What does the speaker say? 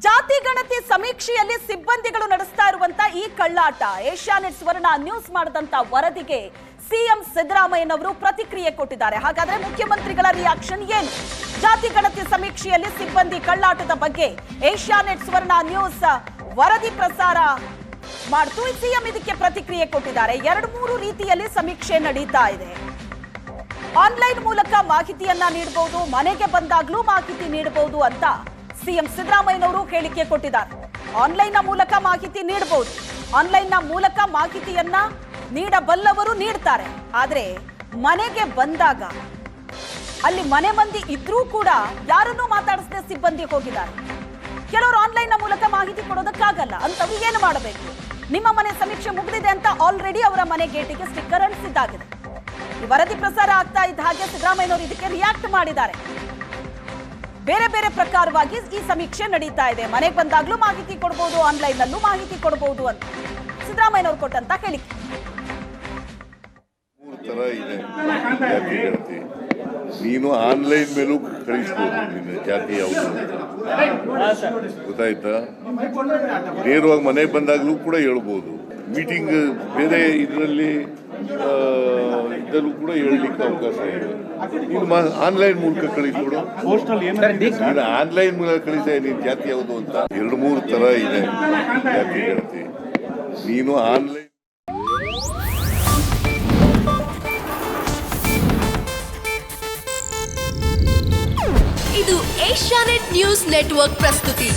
ಜಾತಿ ಗಣತಿ ಸಮೀಕ್ಷೆಯಲ್ಲಿ ಸಿಬ್ಬಂದಿಗಳು ನಡೆಸ್ತಾ ಇರುವಂತ ಈ ಕಳ್ಳಾಟ ಏಷ್ಯಾನೆಟ್ ಸ್ವರ್ಣ ನ್ಯೂಸ್ ಮಾಡಿದಂತ ವರದಿಗೆ ಸಿಎಂ ಸಿದ್ದರಾಮಯ್ಯನವರು ಪ್ರತಿಕ್ರಿಯೆ ಕೊಟ್ಟಿದ್ದಾರೆ. ಹಾಗಾದ್ರೆ ಮುಖ್ಯಮಂತ್ರಿಗಳ ರಿಯಾಕ್ಷನ್ ಏನು? ಜಾತಿ ಗಣತಿ ಸಮೀಕ್ಷೆಯಲ್ಲಿ ಸಿಬ್ಬಂದಿ ಕಳ್ಳಾಟದ ಬಗ್ಗೆ ಏಷ್ಯಾನೆಟ್ ಸ್ವರ್ಣ ನ್ಯೂಸ್ ವರದಿ ಪ್ರಸಾರ ಮಾಡ್ತು. ಸಿಎಂ ಇದಕ್ಕೆ ಪ್ರತಿಕ್ರಿಯೆ ಕೊಟ್ಟಿದ್ದಾರೆ. 2-3 ರೀತಿಯಲ್ಲಿ ಸಮೀಕ್ಷೆ ನಡೀತಾ ಇದೆ. ಆನ್ಲೈನ್ ಮೂಲಕ ಮಾಹಿತಿಯನ್ನ ನೀಡಬಹುದು, ಮನೆಗೆ ಬಂದಾಗ್ಲೂ ಮಾಹಿತಿ ನೀಡಬಹುದು ಅಂತ ಸಿಎಂ ಸಿದ್ದರಾಮಯ್ಯನವರು ಹೇಳಿಕೆ ಕೊಟ್ಟಿದ್ದಾರೆ. ಆನ್ಲೈನ್ ಮೂಲಕ ಮಾಹಿತಿ ನೀಡಬಹುದು, ಆನ್ಲೈನ್ ಮೂಲಕ ಮಾಹಿತಿಯನ್ನ ನೀಡಬಲ್ಲವರು ನೀಡ್ತಾರೆ. ಆದ್ರೆ ಮನೆಗೆ ಬಂದಾಗ ಅಲ್ಲಿ ಮನೆ ಮಂದಿ ಇದ್ರೂ ಕೂಡ ಯಾರನ್ನೂ ಮಾತಾಡಿಸದೆ ಸಿಬ್ಬಂದಿ ಹೋಗಿದ್ದಾರೆ. ಕೆಲವರು ಆನ್ಲೈನ್ ಮೂಲಕ ಮಾಹಿತಿ ಕೊಡೋದಕ್ಕಾಗಲ್ಲ ಅಂತವ್ರು ಏನು ಮಾಡಬೇಕು? ನಿಮ್ಮ ಮನೆ ಸಮೀಕ್ಷೆ ಮುಗಿದಿದೆ ಅಂತ ಆಲ್ರೆಡಿ ಅವರ ಮನೆ ಗೇಟಿಗೆ ಸ್ಟಿಕ್ಕರ್ ಅಂಟಿಸಿದ್ದಾಗಿದೆ. ಈ ವರದಿ ಪ್ರಸಾರ ಆಗ್ತಾ ಇದ್ದ ಹಾಗೆ ಸಿದ್ದರಾಮಯ್ಯನವರು ಇದಕ್ಕೆ ರಿಯಾಕ್ಟ್ ಮಾಡಿದ್ದಾರೆ. ಬೇರೆ ಬೇರೆ ಪ್ರಕಾರವಾಗಿ ಈ ಸಮೀಕ್ಷೆ ನಡೀತಾ ಇದೆ. ಮನೆಗೆ ಬಂದಾಗ್ಲೂ ಮಾಹಿತಿ ಕೊಡಬಹುದು, ಆನ್ಲೈನ್ ನಲ್ಲೂ ಮಾಹಿತಿ ಕೊಡಬಹುದು ಅಂತ ಸಿದ್ದರಾಮಯ್ಯನವರು ಕೊಟ್ಟಂತ ಹೇಳಿಕೆ. ತರ ಇದೆ ಜಾತಿ ಗಣತಿ. ನೀನು ಆನ್ಲೈನ್ ಮೇಲೂ ಕಳಿಸ್ಬೋದು ನಿನ್ನ ಜಾತಿ ಯಾವುದು ಗೊತ್ತಾಯ್ತಾ. ನೇರವಾಗಿ ಮನೆಗೆ ಬಂದಾಗ್ಲೂ ಕೂಡ ಹೇಳ್ಬೋದು. ಮೀಟಿಂಗ್ ಬೇರೆ ಇದರಲ್ಲಿ ಇದರಲ್ಲೂ ಕೂಡ ಹೇಳಲಿಕ್ಕೆ ಅವಕಾಶ ಇದೆ. ನೀನು ಆನ್ಲೈನ್ ಮೂಲಕ ಕಳಿಸ್ಬಿಡು. ನೀನು ಆನ್ಲೈನ್ ಮೂಲಕ ಕಳಿಸ ನೀನು ಜಾತಿ ಯಾವುದು ಅಂತ 2-3 ತರ ಇದೆ ಜಾತಿ ಗಣತಿ. ನೀನು ಆನ್ಲೈನ್ ಇದು ಏಷ್ಯಾನೆಟ್ ನ್ಯೂಸ್ ನೆಟ್ವರ್ಕ್ ಪ್ರಸ್ತುತಿ.